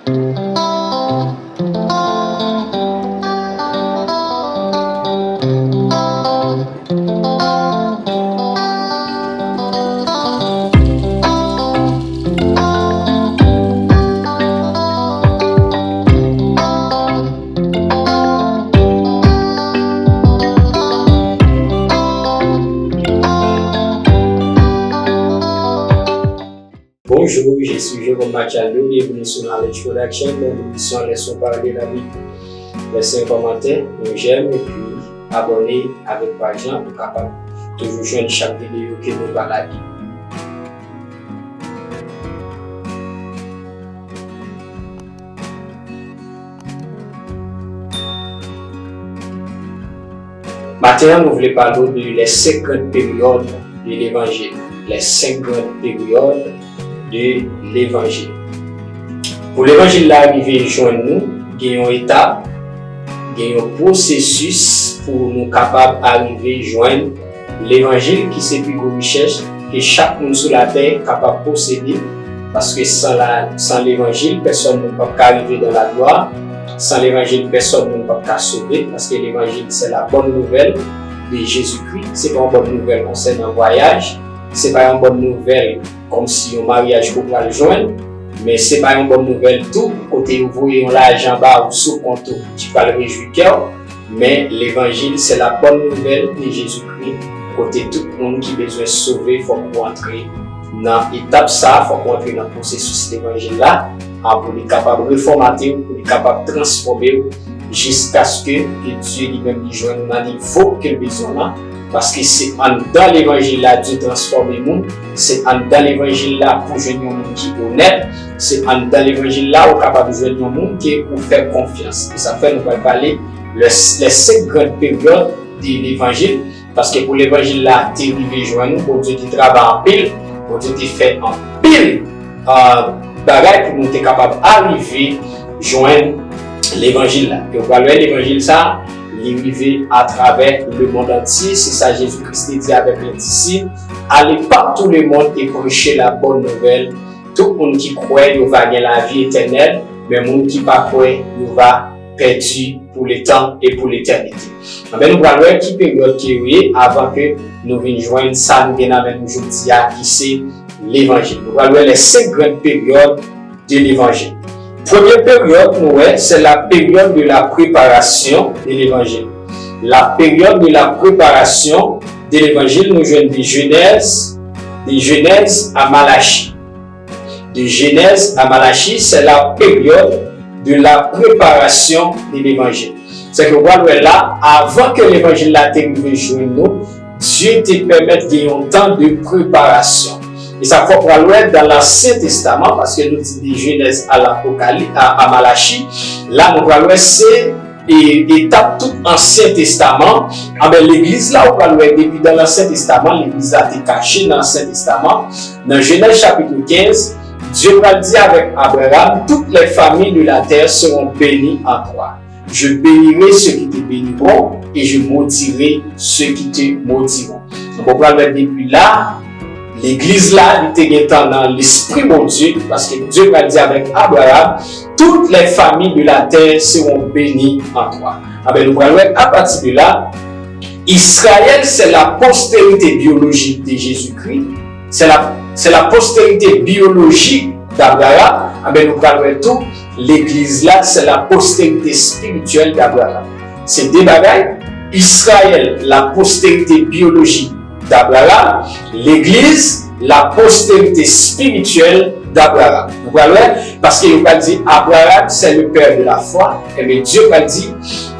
Bonjour, je suis Jérôme Machalou, bienvenue sur Knowledge Production, l'émission Laissons parler la Bible. Laissez un commentaire, nous j'aime et puis abonnez avec page pour capable toujours joindre chaque vidéo que nous va la Bible. Maintenant, nous voulons parler de les 50 périodes de l'évangile. Les 50 périodes de l'évangile. Pour l'évangile arriver joindre nous, il y a une étape, il y a un processus pour nous capables d'arriver joindre l'évangile qui c'est plus grande richesse que chaque monde sur la terre est capable de posséder, parce que sans l'évangile, personne ne peut arriver dans la gloire. Sans l'évangile, personne ne peut sauver, parce que l'évangile c'est la bonne nouvelle de Jésus-Christ. C'est pas une bonne nouvelle concernant un voyage, c'est pas une bonne nouvelle comme si un mariage pour le joindre, mais c'est pas une bonne nouvelle tout côté où vous voyez l'argent bas ou sous compte qui va le réjouir cœur, mais l'évangile c'est la bonne nouvelle de Jésus-Christ côté tout le monde qui a besoin de sauver. Il faut qu'on entre dans l'étape ça, il faut qu'on entre dans le processus de l'évangile là pour être capable de reformater, pour être capable de transformer jusqu'à ce que Dieu lui-même lui joigne dans le niveau que le besoin là. Parce que c'est dans l'évangile là Dieu transforme le monde, c'est dans l'évangile là pour joindre un monde qui est honnête, c'est dans l'évangile là où capable de joindre un monde qui est pour faire confiance. Et ça fait nous va parler les 5 grandes périodes de l'évangile, parce que pour l'évangile là tu arrivé joindre nous, pour Dieu qui travaille en pile, pour Dieu qui fait en pile bagaille pour nous être capable d'arriver joindre l'évangile là. Et on va voir l'évangile ça arriver à travers le monde entier. C'est ça Jésus-Christ dit avec les disciples. Allez partout le monde et prêchez la bonne nouvelle. Tout le monde qui croit, il va gagner la vie éternelle, mais le monde qui ne croit pas, il va perdu pour le temps et pour l'éternité. Nous allons voir qui période qui est avant que nous venions joindre ça, nous venons avec nous aujourd'hui qui c'est l'évangile. Nous allons voir les 5 grandes périodes de l'évangile. Première période, c'est la période de la préparation de l'évangile. La période de la préparation de l'évangile, nous jouons de Genèse à Malachie. De Genèse à Malachie, c'est la période de la préparation de l'évangile. C'est que voilà là, avant que l'évangile arrive joindre nous, Dieu te permet de gagner un temps de préparation. Et ça faut voir dans l'Ancien Testament, parce que nous disons de Genèse à l'Apocalypse, à Malachie. Là, nous voyons c'est étape tout Ancien Testament. L'église là, on va voir depuis dans l'Ancien Testament, l'église a été cachée dans l'Ancien Testament. Dans Genèse chapitre 15, Dieu va dire avec Abraham, toutes les familles de la terre seront bénies en toi. Je bénirai ceux qui te béniront et je maudirai ceux qui te maudiront. Donc on va voir depuis là. L'église là, il était dans l'esprit de Dieu, parce que Dieu va dire avec Abraham, toutes les familles de la terre seront bénies en toi. Nous voyons à partir de là, Israël c'est la postérité biologique de Jésus-Christ, c'est la postérité biologique d'Abraham. Nous voyons tout, l'église là c'est la postérité spirituelle d'Abraham. C'est des bagailles. Israël, la postérité biologique d'Abraham, l'église, la postérité spirituelle d'Abraham. Vous voyez, parce qu'il va dire Abraham, c'est le père de la foi, et bien Dieu va dire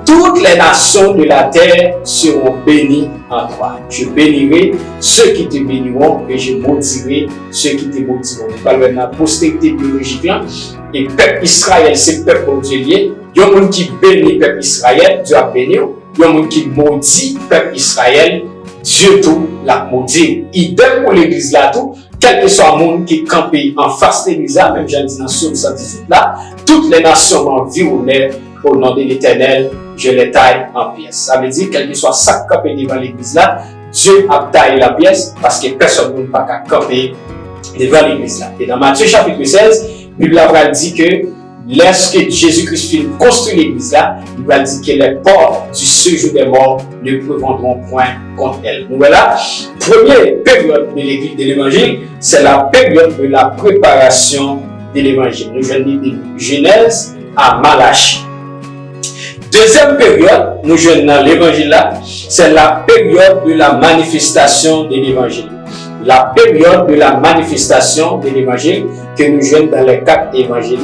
toutes les nations de la terre seront bénies en toi. Je bénirai ceux qui te béniront et je maudirai ceux qui te maudiront. Vous voyez, la postérité biologique là, et peuple Israël, c'est peuple pour Dieu lié. Il y a un monde qui bénit peuple Israël, Dieu a béni. Il y a un monde qui maudit peuple Israël, Dieu tout l'a maudit. Idem pour l'église là tout, quel que soit le monde qui campe en face de l'église là, même j'ai dit dans Psaume 118 là, toutes les nations m'environnèrent au nom de l'Éternel, je les taille en pièces. Ça veut dire, quel que soit ça campé devant l'église là, Dieu a taillé la pièce parce que personne ne peut pas camper devant l'église là. Et dans Matthieu chapitre 16, la Bible va dire que lorsque Jésus-Christ finit construire l'église là, il va dire que les portes du séjour des morts ne prévaudront point contre elle. Donc voilà, première période de l'église de l'évangile, c'est la période de la préparation de l'évangile. Nous venons de Genèse à Malachie. Deuxième période, nous venons dans l'évangile là, c'est la période de la manifestation de l'évangile. La période de la manifestation de l'évangile que nous jouons dans les 4 évangiles,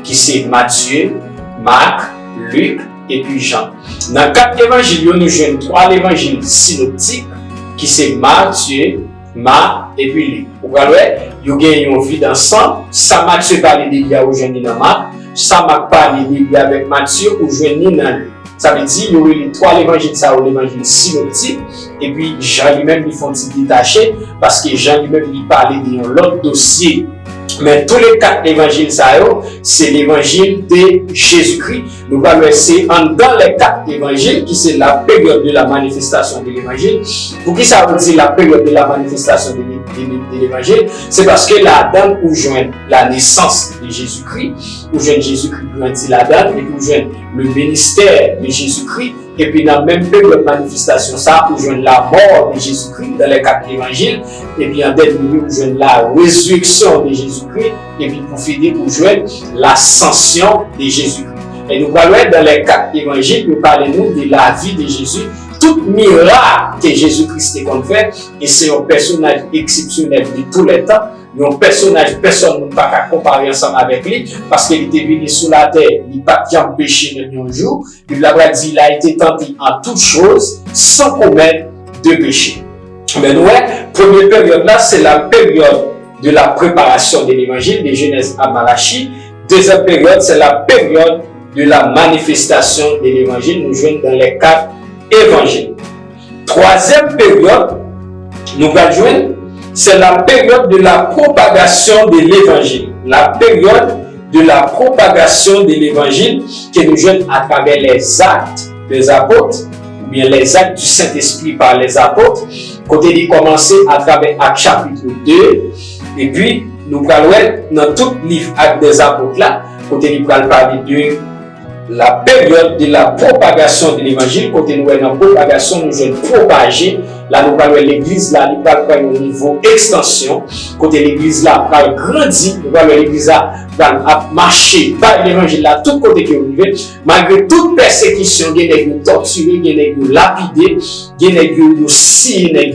qui c'est Matthieu, Marc, Luc et puis Jean. Dans 4 évangiles, nous jouons 3 évangiles synoptiques, qui c'est Matthieu, Marc et puis Luc. Vous voyez, nous avons une vie d'ensemble. Ça Matthieu parle de Lilia ou jeune dans Marc, ça Marc parle de Lilia avec Matthieu ou jeune dans Luc. Ça veut dire, il y a les 3 évangiles, ça ou l'évangile synoptique, et puis Jean lui-même, il faut s'y détacher, parce que Jean lui-même, il parlait de l'autre dossier. Mais tous les 4 évangiles, c'est l'évangile de Jésus-Christ. Nous allons essayer, dans les 4 évangiles, qui c'est la période de la manifestation de l'évangile. Pour qui ça veut dire la période de la manifestation de l'évangile? C'est parce que la dame où joint la naissance de Jésus-Christ, où joint Jésus-Christ grandit la dame, et où joint le ministère de Jésus-Christ, et puis dans la même période de manifestation, ça, où joint la mort de Jésus-Christ dans les 4 évangiles, et puis en dernier lieu, où joint la résurrection de Jésus-Christ, et puis pour finir, où joint l'ascension de Jésus-Christ. Et nous parlons dans les 4 évangiles, nous parlons de la vie de Jésus, tout miracle que Jésus-Christ a fait, et c'est un personnage exceptionnel de tous les temps. Un personnage, personne ne peut pas comparer ensemble avec lui, parce qu'il était venu sur la terre, il n'a pas jamais péché même un jour. Il a dit, il a été tenté en toutes choses, sans commettre de péché. Mais nous, première période là, c'est la période de la préparation de l'évangile, de Genèse à Malachie. Deuxième période, c'est la période de la manifestation de l'évangile. Nous jouons dans les 4 évangiles. Troisième période, nous allons jouer, c'est la période de la propagation de l'évangile. La période de la propagation de l'évangile que nous jouons à travers les actes des apôtres, ou bien les actes du Saint-Esprit par les apôtres. Côté de commencer à travers Actes chapitre 2, et puis nous allons dans tout livre Actes des apôtres là, côté de parler de la période de la propagation de l'évangile. Côté nous dans la propagation, nous allons propager. Là, nous parlons de l'église, là, nous parlons au niveau extension. Côté l'église, là, nous parlons grandir. Nous parlons de l'église, là, nous marcher par l'évangile, là, tout côté qui est arrivé. Malgré toute persécution, il y a des torturés, il y a des lapidés, il y a des sciés, mais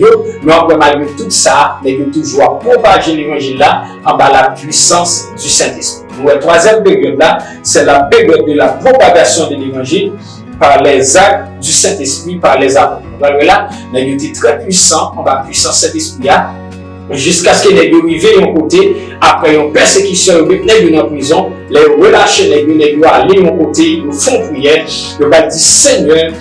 malgré tout ça, il y a toujours propager l'évangile, là, en bas la puissance du Saint-Esprit. La troisième période, là, c'est la période de la propagation de l'évangile par les actes du Saint-Esprit, par les apôtres. Là, nous avons été très puissants, on va puissance Saint-Esprit, jusqu'à ce que les gens arrivent d'un côté, après une persécution, ils sont dans la prison, les relâcher, les gens aller d'un côté, ils font prière, ils vont dire Seigneur,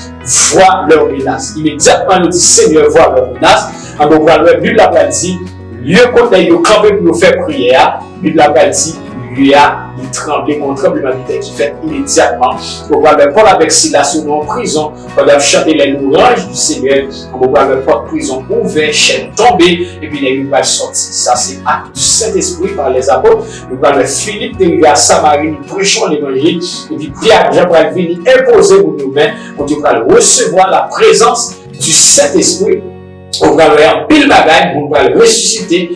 vois leur menace. Immédiatement, ils disent Seigneur, vois leur menace. En donc, la Bible a dit, lieu côté, ils campent pour faire prière, la Bible a dit, lui a tremblé contre tremblement de terre qui fait immédiatement. On va le Paul avec Silas en prison, on va chanter les louanges du Seigneur, on va le porte prison ouvert, chaîne tombée, et puis les va sortir. Ça, c'est acte du Saint-Esprit par les apôtres. Nous va le Philippe de à Samarie, nous prêchons l'évangile, et puis prière, Jean va venir imposer nos mains, quand tu vas recevoir la présence du Saint-Esprit. On va le faire pile bagaille, on va le ressusciter.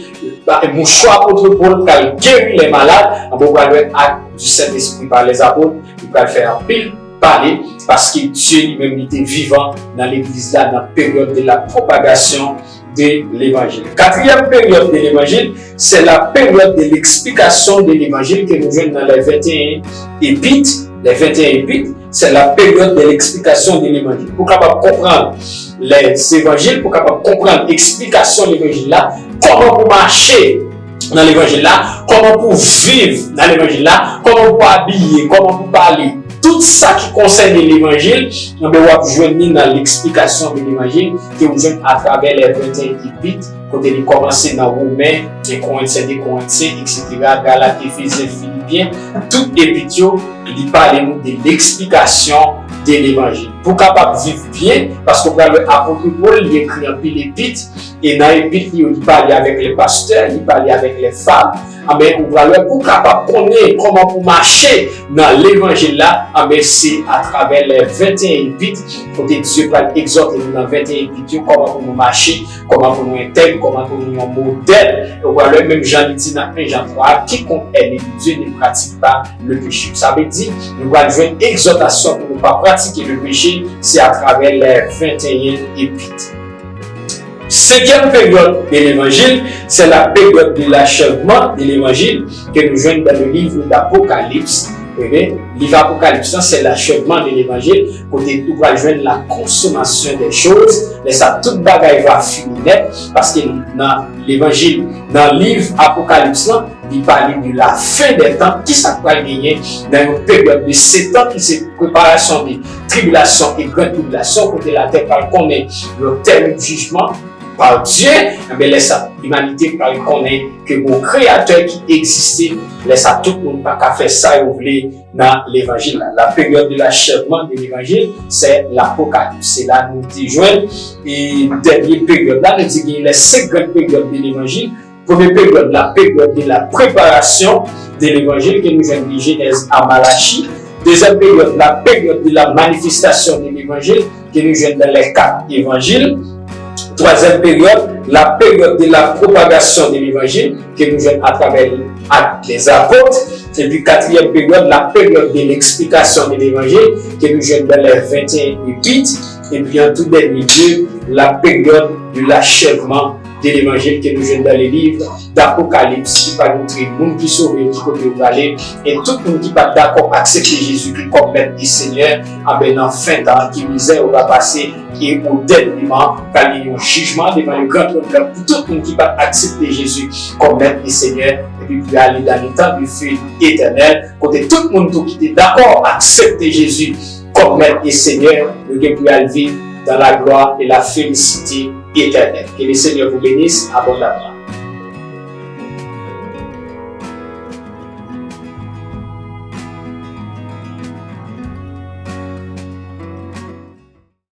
Mon choix contre Paul pour guérir les malades, on va le acte du Saint-Esprit par les apôtres, il va le faire pile parler parce que Dieu lui-même était vivant dans l'église là, dans la période de la propagation de l'évangile. Quatrième période de l'évangile, c'est la période de l'explication de l'évangile que nous voyons dans les 21 épîtres. Les 21 épîtres, c'est la période de l'explication de l'évangile. Pour capable comprendre les évangiles, pour capable comprendre l'explication de l'évangile là, comment pour marcher dans l'évangile là, comment pour vivre dans l'évangile là, comment pour habiller, comment pour parler. Tout ça qui concerne l'évangile, on va joindre dans l'explication de l'évangile que vous joignez à travers les 21 épîtres, quand il commence dans Romains, les Corinthiens, etc., Galates, Éphésiens, Philippiens, tout épître, il parle de l'explication de l'évangile. Pour capable vivre bien, parce que l'apôtre Paul il écrit un peu l'épître, et dans l'épître, il parle avec les pasteurs, il parle avec les femmes, on va le pour capable connaître comment pour marcher dans l'évangile là, c'est à travers les 21 épîtres, côté Dieu va exhorter dans 21 épîtres comment pour nous marcher, comment pour nous intègre, comment pour nous un modèle. On voit le même Jean dit dans 1 Jean 3, quiconque est né de Dieu ne pratique pas le péché. Ça veut dire, nous allons jouer une exhortation pour ne pas pratiquer le péché, c'est à travers les 21 épîtres. Cinquième période de l'évangile, c'est la période de l'achèvement de l'évangile que nous jouons dans le livre d'Apocalypse. Le livre d'Apocalypse, c'est l'achèvement de l'évangile, côté tout va jouer la consommation des choses, mais ça toute bagaille va finir parce que dans l'évangile, dans le livre d'Apocalypse, il parle de la fin des temps, qui ça va gagner dans une période de 7 ans qui c'est préparation de tribulation et grande tribulation, côté la terre va connaître le terme du jugement par Dieu, mais laisse l'humanité par connaître que mon créateur qui existait, laisse à tout le monde pas qu'à faire ça et ouvrir dans l'évangile. La période de l'achèvement de l'évangile, c'est l'Apocalypse. C'est là nous disons et dernière période là, nous disons qu'il y a les 5 grandes périodes de l'évangile. Première période, la période de la préparation de l'évangile que nous avons de Genèse à Malachie. Deuxième période, la période de la manifestation de l'évangile que nous avons dans les 4 évangiles. Troisième période, la période de la propagation de l'évangile que nous avons à travers les apôtres. Et puis quatrième période, la période de l'explication de l'évangile que nous avons dans les 21 épîtres. Et puis en tout dernier lieu, la période de l'achèvement de l'évangile que nous avons dans les livres d'Apocalypse qui va nous montrer le monde qui sauve du côté où aller et tout le monde qui va d'accord accepter Jésus comme maître et Seigneur, dans fin temps qui misère va passer et au dernier moment, quand il y a un jugement devant le grand trône pour tout le monde qui va accepter Jésus comme maître et Seigneur et puis pour aller dans le temps du feu éternel, côté tout le monde qui est d'accord accepter Jésus comme maître et Seigneur, nous allons vivre dans la gloire et la félicité éternelle. Que le Seigneur vous bénisse abondamment.